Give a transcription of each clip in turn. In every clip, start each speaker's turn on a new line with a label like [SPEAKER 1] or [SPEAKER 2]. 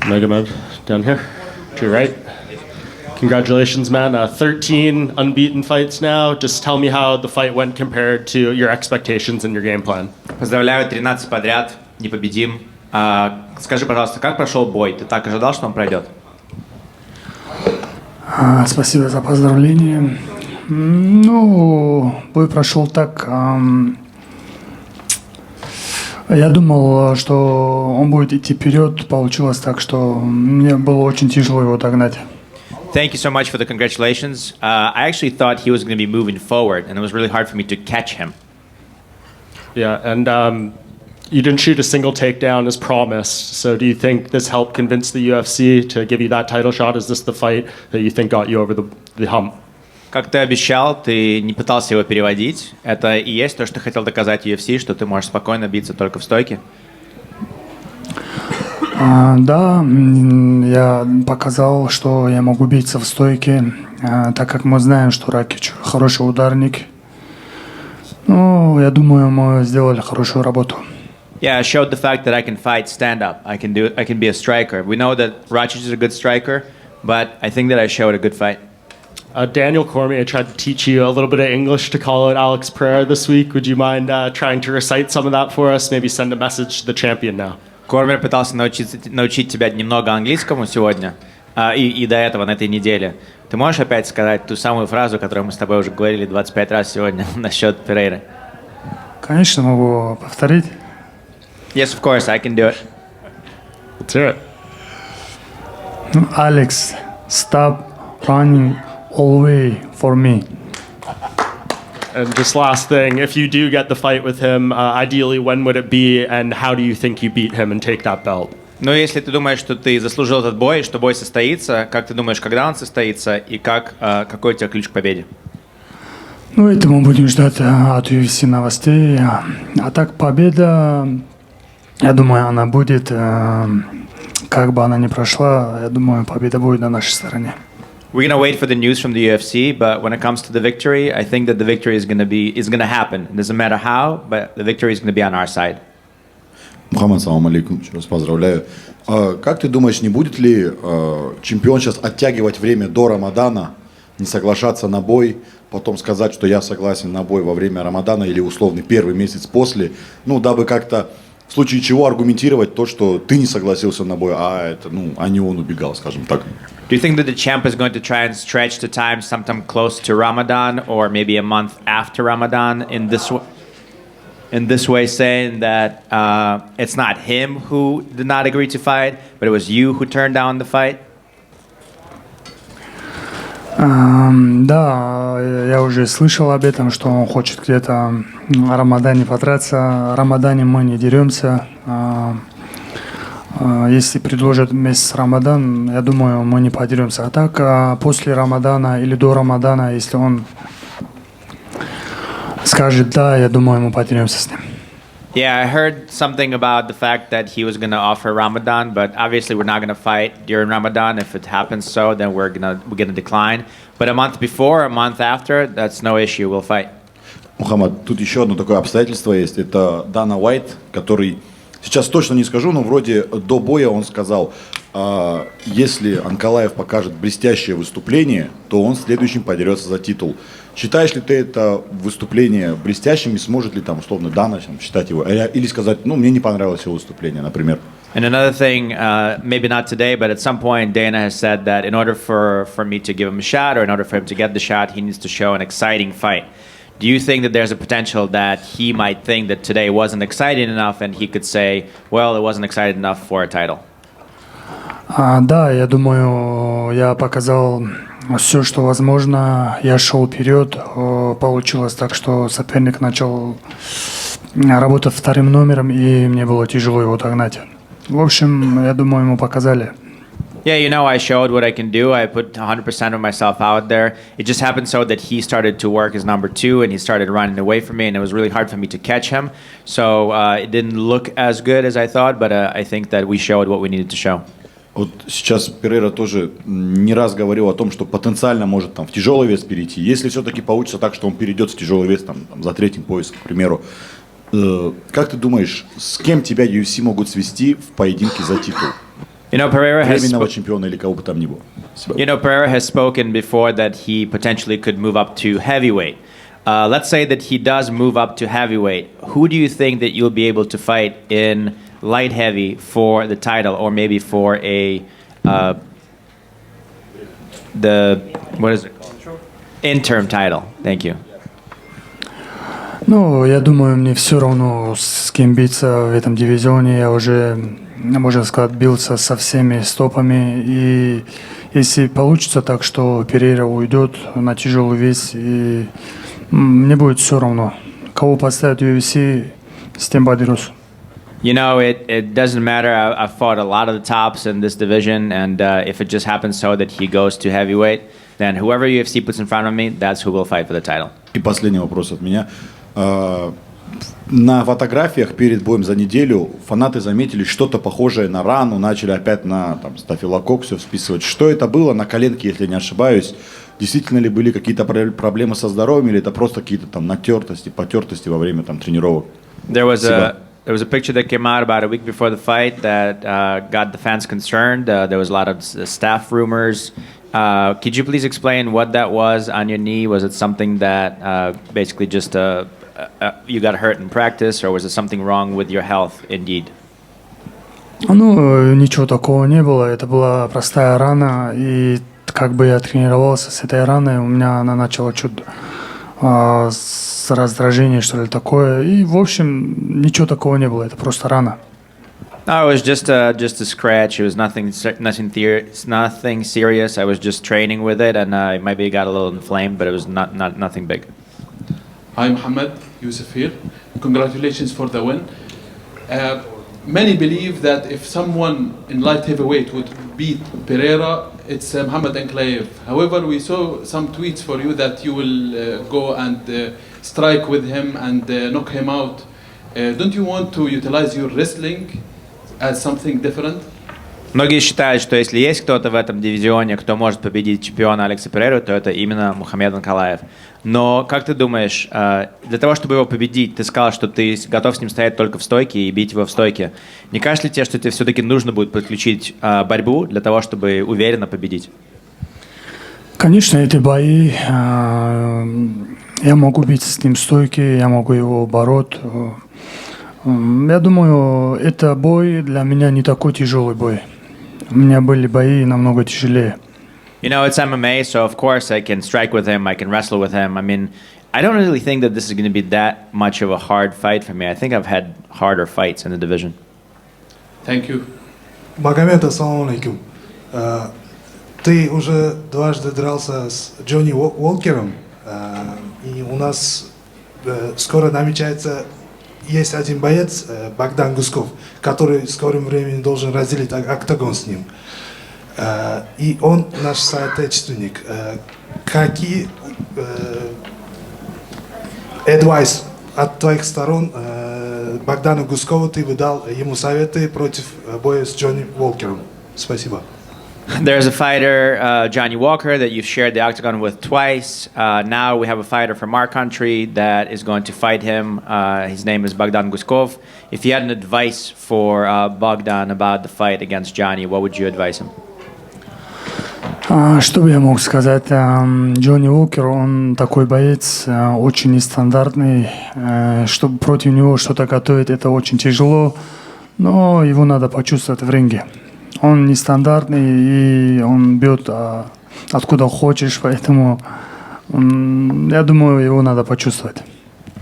[SPEAKER 1] Magomed, down here, to your right. Congratulations, man. 13 unbeaten fights now. Just tell me how the fight went compared to your expectations and your game plan.
[SPEAKER 2] Поздравляю, 13 подряд, непобедим. Скажи, пожалуйста, как прошел бой? Ты так ожидал, что он пройдет?
[SPEAKER 3] Спасибо за поздравление. Ну, бой прошел так. Я думал, что он будет идти вперед. Получилось так, что мне было очень тяжело его догнать.
[SPEAKER 2] Thank you so much for the congratulations. I actually thought he was going to be moving forward, and it was really hard for me to catch him.
[SPEAKER 1] Yeah, and you didn't shoot a single takedown as promised. So do you think this helped convince the UFC to give you that title shot? Is this the fight that you think got you over the hump?
[SPEAKER 2] Как ты обещал, ты не пытался его переводить. Это и есть то, что хотел доказать UFC, что ты можешь спокойно биться только в стойке?
[SPEAKER 3] Да, я показал, что я могу биться в стойке, так как мы знаем, что Ракич хороший ударник. Ну, я думаю, мы сделали хорошую работу.
[SPEAKER 2] Yeah, I showed the fact that I can fight stand up. I can be a striker. We know that Rakic is a good striker, but I think that I showed a good fight.
[SPEAKER 1] Daniel Cormier tried to teach you a little bit of English to call out Alex Pereira this week. Would you mind trying to recite some of that for us? Maybe send a message to the champion now.
[SPEAKER 2] Кормер пытался научить тебя немного английскому сегодня и до этого, на этой неделе. Ты можешь опять сказать ту самую фразу, которую мы с тобой уже говорили 25 раз сегодня насчет Перейры?
[SPEAKER 3] Конечно, могу повторить.
[SPEAKER 2] Yes, of course, I can do it.
[SPEAKER 1] Let's hear it.
[SPEAKER 3] Alex, stop running away for me.
[SPEAKER 1] And just last thing, if you do get the fight with him, ideally, when would it be, and how do you think you beat him and take that belt?
[SPEAKER 2] Но если ты думаешь, что ты заслужил этот бой, что бой состоится, как ты думаешь, когда он состоится, и какой у тебя ключ к победе?
[SPEAKER 3] Ну, это мы будем ждать от UFC новостей. А так, победа, я думаю, она будет, как бы она ни прошла, я думаю, победа будет на нашей стороне.
[SPEAKER 2] We're gonna wait for the news from the UFC, but when it comes to the victory, I think that the victory is gonna happen. It doesn't matter how, but the victory is gonna be on our side.
[SPEAKER 4] Мухаммад, салам алейкум, еще раз поздравляю. Как ты думаешь, не будет ли чемпион сейчас оттягивать время до Рамадана, не соглашаться на бой, потом сказать, что я согласен на бой во время Рамадана или условный первый месяц после, ну, дабы как-то в случае чего аргументировать то, что ты не согласился на бой, а не он убегал, скажем так.
[SPEAKER 2] Do you think that the champ is going to try and stretch the time sometime close to Ramadan or maybe a month after Ramadan in this way, saying that it's not him who did not agree to fight, but it was you who turned down the fight?
[SPEAKER 3] Да, я уже слышал об этом, что он хочет где-то о Рамадане подраться. О Рамадане мы не деремся. Если предложат месяц Рамадан, я думаю, мы не подеремся. А так, после Рамадана или до Рамадана, если он скажет «да», я думаю, мы подеремся с ним.
[SPEAKER 2] Yeah, I heard something about the fact that he was going to offer Ramadan, but obviously we're not going to fight during Ramadan. If it happens so, then we're gonna decline. But a month before, a month after, that's no issue. We'll fight.
[SPEAKER 4] Мухаммад, тут еще одно такое обстоятельство есть. Это Дана Уайт, который, сейчас точно не скажу, но вроде до боя он сказал, если Анкалаев покажет блестящее выступление, то он следующим подерется за титул. Считаешь ли ты это выступление блестящим и сможет ли там условно Дана считать его? Или сказать, ну, мне не понравилось его выступление, например?
[SPEAKER 2] And another thing, maybe not today, but at some point Dana has said that in order for me to give him a shot or in order for him to get the shot, he needs to show an exciting fight. Do you think that there's a potential that he might think that today wasn't exciting enough and he could say, well, it wasn't exciting enough for a title?
[SPEAKER 3] Да, я думаю, я показал все, что возможно. Я шел вперед. Получилось так, что соперник начал работать вторым номером, и мне было тяжело его догнать. В общем, я думаю, ему показали.
[SPEAKER 2] Yeah, you know, I showed what I can do. I put 100% of myself out there. It just happened so that he started to work as number two and he started running away from me and it was really hard for me to catch him. So it didn't look as good as I thought, but I think that we showed what we needed to show.
[SPEAKER 4] Вот сейчас Перейра тоже не раз говорил о том, что потенциально может там в тяжелый вес перейти. Если все-таки получится так, что он перейдет в тяжелый вес там за третьим поясом, к примеру, как ты думаешь, с кем тебя UFC могут свести в поединке за титул?
[SPEAKER 2] You know, Pereira has
[SPEAKER 4] временного чемпиона или кого бы там ни было. Спасибо.
[SPEAKER 2] You know, Pereira has spoken before that he potentially could move up to heavyweight. Let's say that he does move up to heavyweight. Who do you think that you'll be able to fight in light heavy for the title, or maybe for a what is it called? Interim title? Thank you.
[SPEAKER 3] Ну, я думаю, мне все равно, с кем биться в этом дивизионе. Я уже, можно сказать, бился со всеми стопами. И если получится так, что Перейра уйдет на тяжелый вес, и мне будет все равно. Кого поставят в UFC, с тем подерусь.
[SPEAKER 2] You know, it doesn't matter. I've fought a lot of the tops in this division, and if it just happens so that he goes to heavyweight, then whoever UFC puts in front of me, that's who will fight for the title.
[SPEAKER 4] И последний вопрос от меня. На фотографиях перед боем за неделю фанаты заметили что-то похожее на рану, начали опять на там, стафилококк вписывать. Что это было на коленке, если не ошибаюсь? Действительно ли были какие-то проблемы со здоровьем, или это просто какие-то там натертости, потертости во время там тренировок?
[SPEAKER 2] There was a picture that came out about a week before the fight that got the fans concerned. There was a lot of staph rumors. Could you please explain what that was on your knee? Was it something that basically just you got hurt in practice, or was it something wrong with your health indeed?
[SPEAKER 3] Ну, ничего такого не было. Это была простая рана, и как бы я тренировался с этой раной, у меня она начала чуть с раздражения, что ли, такое. И, в общем, ничего такого не было. Это просто рана.
[SPEAKER 2] No, it was just a scratch. It was nothing serious. I was just training with it, and maybe it got a little inflamed, but it was nothing big.
[SPEAKER 5] Hi, Mohammed. Yusuf here. Congratulations for the win. Many believe that if someone in light heavyweight would beat Pereira, it's Magomed Ankalaev. However, we saw some tweets for you that you will go and strike with him and knock him out. Don't you want to utilize your wrestling as something different?
[SPEAKER 2] Многие считают, что если есть кто-то в этом дивизионе, кто может победить чемпиона Алекса Перейру, то это именно Магомед Анкалаев. Но как ты думаешь, для того, чтобы его победить, ты сказал, что ты готов с ним стоять только в стойке и бить его в стойке. Не кажется ли тебе, что тебе все-таки нужно будет подключить борьбу для того, чтобы уверенно победить?
[SPEAKER 3] Конечно, эти бои, я могу бить с ним в стойке, я могу его бороться. Я думаю, это бой для меня не такой тяжелый бой. У меня были бои намного тяжелее.
[SPEAKER 2] You know, it's MMA, so of course I can strike with him, I can wrestle with him. I mean, I don't really think that this is going to be that much of a hard fight for me. I think I've had harder fights in the division.
[SPEAKER 5] Thank you.
[SPEAKER 6] Магомед, ассаламу алейкум. Ты уже дважды дрался с Джонни Уолкером, и у нас скоро намечается, есть один боец, Богдан Гусков, который в скором времени должен разделить октагон с ним. И он наш соотечественник. Какие advice от твоих сторон Богдану Гускову ты бы дал ему советы против боя с Джонни Уолкером? Спасибо.
[SPEAKER 2] There's a fighter, Johnny Walker, that you've shared the octagon with twice. Now we have a fighter from our country that is going to fight him. His name is Bogdan Guskov. If you had an advice for Bogdan about the fight against Johnny, what would you advise him?
[SPEAKER 3] Что бы я мог сказать? Джонни Уолкер, он такой боец, очень нестандартный. Чтобы против него что-то готовить, это очень тяжело. Но его надо почувствовать в ринге. Он нестандартный, и он бьет откуда хочешь, поэтому я думаю, его надо почувствовать.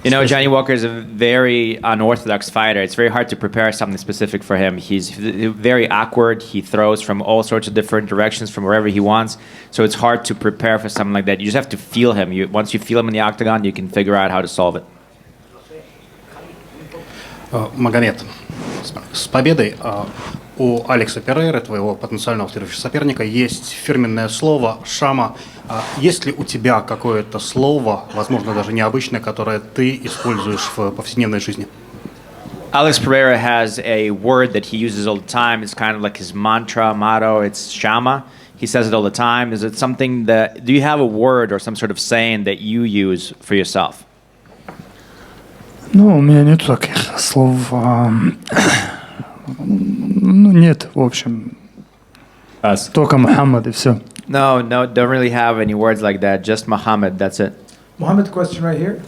[SPEAKER 2] You know, Johnny Walker is a very unorthodox fighter. It's very hard to prepare something specific for him. He's very awkward. He throws from all sorts of different directions from wherever he wants. So it's hard to prepare for something like that. You just have to feel him. Once you feel him in the octagon, you can figure out how to solve it.
[SPEAKER 7] Магомед, с победой. У Алекса Перейры, твоего потенциального следующего соперника, есть фирменное слово «шама». Есть ли у тебя какое-то слово, возможно, даже необычное, которое ты используешь в повседневной жизни?
[SPEAKER 2] Alex Pereira has a word that he uses all the time. It's kind of like his mantra, motto. It's shama. He says it all the time. Is it something that... Do you have a word or some sort of saying that you use for yourself?
[SPEAKER 3] Ну, у меня нет таких слов. Ну, нет, в общем.
[SPEAKER 1] Us.
[SPEAKER 3] Только Мухаммад и все.
[SPEAKER 2] No, don't really have any words like that. Just Muhammad, that's it.
[SPEAKER 8] Mohammed, question right here,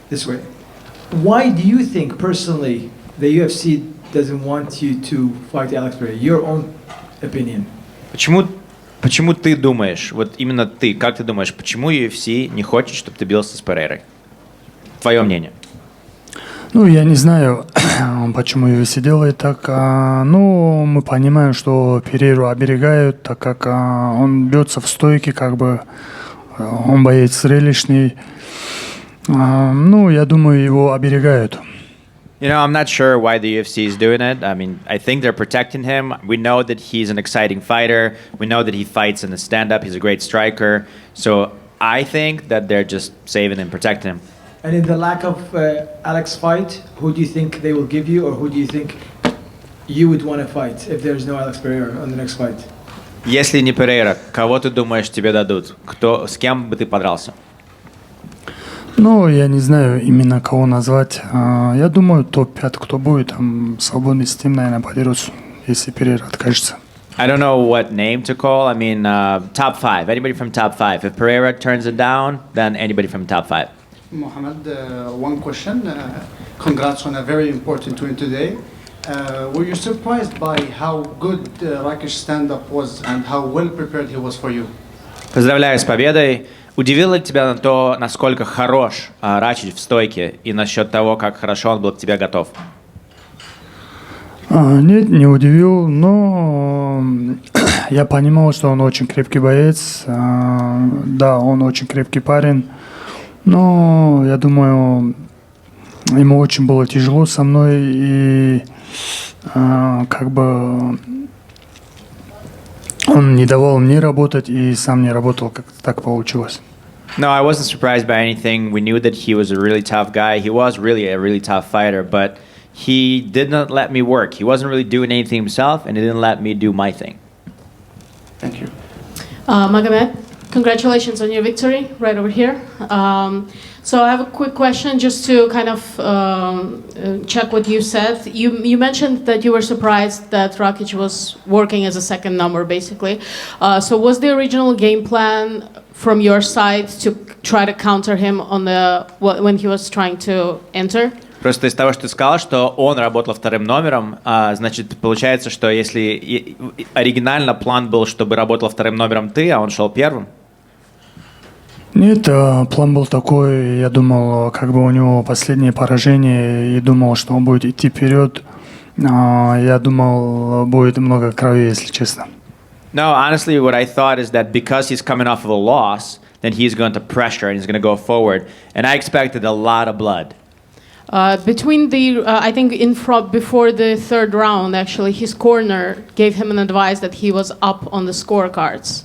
[SPEAKER 8] this way. Why do you think personally the UFC doesn't want you to fight Alex Pereira? Your own opinion.
[SPEAKER 2] Почему ты думаешь, вот именно ты, как ты думаешь, почему UFC не хочет, чтобы ты бился с Перейрой? Твое мнение.
[SPEAKER 3] Ну, я не знаю, почему UFC делает так. Ну, мы понимаем, что Перейру оберегают, так как он бьется в стойке, как бы он боец зрелищный. Ну, я думаю, его оберегают.
[SPEAKER 2] You know, I'm not sure why the UFC is doing it. I mean, I think they're protecting him. We know that he's an exciting fighter. We know that he fights in the stand-up. He's a great striker. So I think that they're just saving and protecting him.
[SPEAKER 8] And in the lack of Alex fight, who do you think they will give you, or who do you think you would want to fight if there's no Alex Pereira on the next fight?
[SPEAKER 2] Если не Перейра, кого ты думаешь тебе дадут? С кем бы ты подрался?
[SPEAKER 3] Ну, я не знаю именно кого назвать. Я думаю, топ-5, кто будет, там свободный с тем, наверное, подерутся, если Перейра откажется.
[SPEAKER 2] I don't know what name to call. I mean, top 5. Anybody from top 5. If Pereira turns it down, then anybody from top 5.
[SPEAKER 9] Mohammed, one question. Congrats on a very important win today. Were you surprised by how good Rakic stand-up was and how well prepared he was for you?
[SPEAKER 2] Поздравляю с победой. Удивило ли тебя на то, насколько хорош Рачич в стойке и насчет того, как хорошо он был к тебе готов?
[SPEAKER 3] Нет, не удивил, но я понимал, что он очень крепкий боец. Да, он очень крепкий парень. Но я думаю, ему очень было тяжело со мной, и как бы он не давал мне работать, и сам не работал, как так получилось.
[SPEAKER 2] No, I wasn't surprised by anything. We knew that he was a really tough guy. He was really a really tough fighter, but he did not let me work. He wasn't really doing anything himself, and he didn't let me do my thing.
[SPEAKER 9] Thank you.
[SPEAKER 10] Magomed, congratulations on your victory right over here. So I have a quick question just to kind of check what you said. You mentioned that you were surprised that Rakic was working as a second number, basically. So was the original game plan from your side to try to counter him on when he was trying to enter?
[SPEAKER 2] Просто из того, что ты сказал, что он работал вторым номером, значит, получается, что если оригинально план был, чтобы работал вторым номером ты, а он шел первым?
[SPEAKER 3] Нет, план был такой, я думал, как бы у него последнее поражение, и думал, что он будет идти вперед. Я думал, будет много крови, если честно.
[SPEAKER 2] No, honestly, what I thought is that because he's coming off of a loss, then he's going to pressure and he's going to go forward. And I expected a lot of blood.
[SPEAKER 10] I think before the third round, actually, his corner gave him an advice that he was up on the scorecards.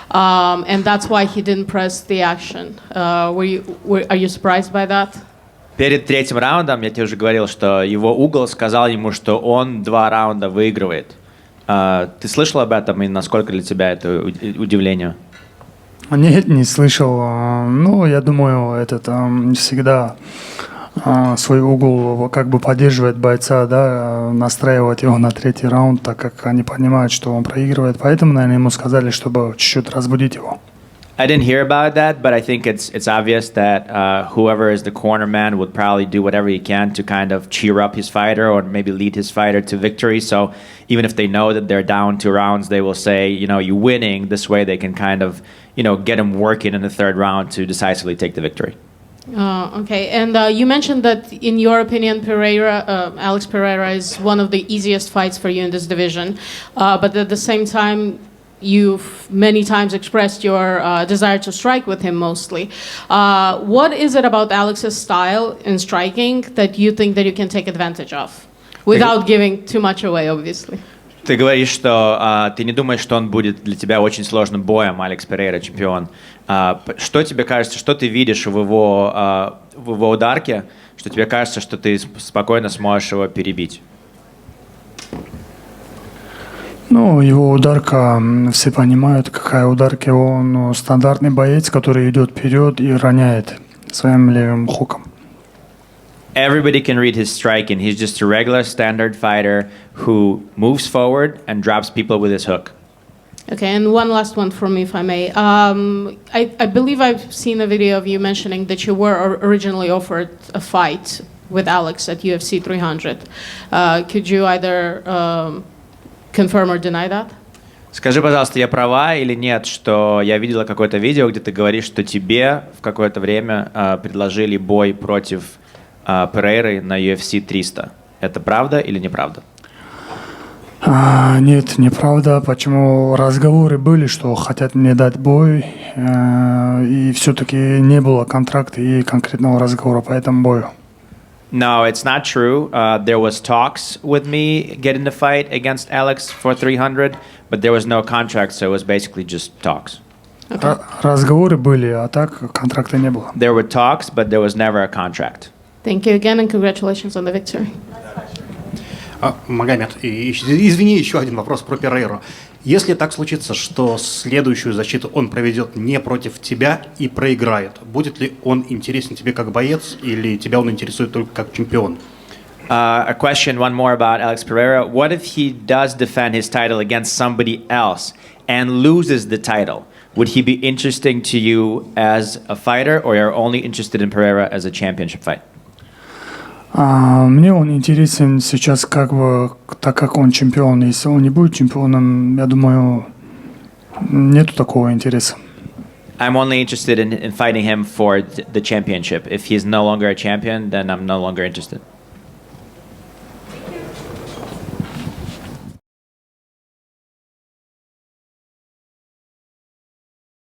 [SPEAKER 10] And that's why he didn't press the action. Are you surprised by that?
[SPEAKER 2] Перед третьим раундом я тебе уже говорил, что его угол сказал ему, что он 2 раунда выигрывает. Ты слышал об этом и насколько для тебя это удивление?
[SPEAKER 3] Нет, не слышал. Ну, я думаю, всегда свой угол как бы поддерживает бойца, да, настраивать его на третий раунд, так как они понимают, что он проигрывает. Поэтому, наверное, ему сказали, чтобы чуть-чуть разбудить его.
[SPEAKER 2] I didn't hear about that, but I think it's obvious that whoever is the corner man would probably do whatever he can to kind of cheer up his fighter or maybe lead his fighter to victory. So even if they know that they're down 2 rounds, they will say, you're winning. This way they can kind of, get him working in the third round to decisively take the victory.
[SPEAKER 10] Okay, and you mentioned that in your opinion, Alex Pereira is one of the easiest fights for you in this division, but at the same time, you've many times expressed your desire to strike with him mostly. What is it about Alex's style in striking that you think that you can take advantage of, without giving too much away, obviously?
[SPEAKER 2] Ты говоришь, что ты не думаешь, что он будет для тебя очень сложным боем, Алекс Перейра, чемпион. Что тебе кажется, что ты видишь в его ударке, что тебе кажется, что ты спокойно сможешь его перебить?
[SPEAKER 3] Ну, его ударка, все понимают, какая ударка. Он стандартный боец, который идет вперед и роняет своим левым хуком.
[SPEAKER 2] Everybody can read his striking. He's just a regular standard fighter who moves forward and drops people with his hook.
[SPEAKER 10] Okay, and one last one from me, if I may. I believe I've seen a video of you mentioning that you were originally offered a fight with Alex at UFC 300. Could you either confirm or deny that?
[SPEAKER 2] Скажи, пожалуйста, я права или нет, что я видела какое-то видео, где ты говоришь, что тебе в какое-то время предложили бой против Перейры на UFC 300. Это правда или неправда?
[SPEAKER 3] Нет, неправда. Почему разговоры были, что хотят мне дать бой, и все-таки не было контракта и конкретного разговора по этому бою.
[SPEAKER 2] No, it's not true. There was talks with me getting the fight against Alex for 300, but there was no contract, so it was basically just talks.
[SPEAKER 10] Okay.
[SPEAKER 3] Разговоры были, а так контракта не было.
[SPEAKER 2] There were talks, but there was never a contract.
[SPEAKER 10] Thank you again and congratulations on the victory.
[SPEAKER 7] Магомед, извини, еще один вопрос про Перейру. Если так случится, что следующую защиту он проведет не против тебя и проиграет, будет ли он интересен тебе как боец или тебя он интересует только как чемпион?
[SPEAKER 2] A question, one more about Alex Pereira. What if he does defend his title against somebody else and loses the title? Would he be interesting to you as a fighter, or you're only interested in Pereira as a championship fight?
[SPEAKER 3] Мне он интересен сейчас как бы, так как он чемпион. Если он не будет чемпионом, я думаю, нету такого интереса.
[SPEAKER 2] I'm only interested in fighting him for the championship. If he's no longer a champion, then I'm no longer interested.